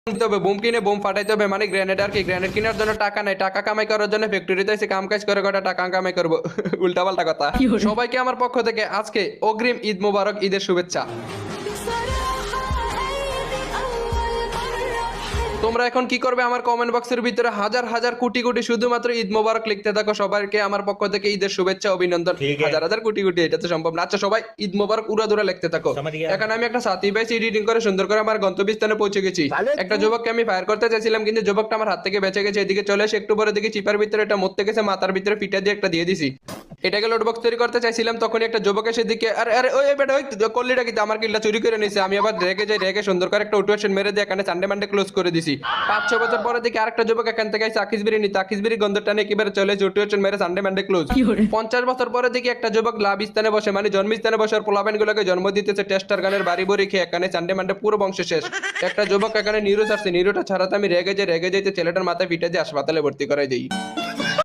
তবে বুম কিনে বুম ফাটাইতে হবে, মানে গ্রেনেড আর কি। গ্রেনেড কেনার জন্য টাকা নাই, টাকা কামাই করার জন্য ফ্যাক্টরিতে এসে কাম কাজ করে কটা টাকা কামাই করবো। উল্টাপাল্টা কথা। সবাইকে আমার পক্ষ থেকে আজকে অগ্রিম ঈদ মোবারক, ঈদের শুভেচ্ছা। তোমরা এখন কি করবে, আমার কমেন্ট বক্সের ভিতরে হাজার হাজার কোটি কোটি শুধুমাত্র ঈদ মোবারক লিখতে থাকো। সবাইকে আমার পক্ষ থেকে ঈদের শুভেচ্ছা, অভিনন্দন। হাজার হাজার কোটি কোটি, এটা তো সম্ভব না। আচ্ছা সবাই ঈদ মোবারক উড়াদুরা লিখতে থাকো। এখানে আমি একটা সাথী পাইছি, এডিটিং করে সুন্দর করে আমার গন্তব্যস্থানে পৌঁছে গেছি। একটা যুবককে আমি ফায়ার করতে চাইছিলাম, কিন্তু যুবকটা আমার হাত থেকে বেঁচে গেছে। এদিকে চলে এসে একটু পরে দেখি চিপার ভিতরে এটা মরতে গেছে, মাথার ভিতরে পিঠা দিয়ে একটা দিয়ে দিছি। এটাকে লোডবক্স তৈরি করতে চাইছিলাম, তখন একটা যুবক এসে দিকে আরে আরে ওই বেটা ওই কল্লিটা কিন্তু আমার কিলটা চুরি করে নিছে। আমি আবার রেগে যাই, রেগে সুন্দর করে একটা ওটুয়েশন মেরে দিয়ে এখানে সানডে মানডে ক্লোজ করে দিছি। 5-6 বছর পরে দেখি আরেকটা যুবক এখান থেকে এসে আকিসবিরি নিতে, আকিসবিরি গন্ধটা নিয়ে একেবারে চলে এসে ওটুয়েশন মেরে সানডে মানডে ক্লোজ। 50 বছর পরে দেখি একটা যুবক লাভ স্থানে বসে, মানে জন্মস্থানে বসে পোলাবেন গুলোকে জন্ম দিতেছে টেস্টার গানের বাড়ি বড়ি খেয়ে। এখানে সানডে মানডে পুরো বংশ শেষ। একটা যুবক এখানে নিরো ছাড়ছে, নিরোটা ছাড়াতে আমি রেগে যাইতে ছেলেটার মাথায় পিঠে দিয়ে হাসপাতালে ভর্তি করাই দিই।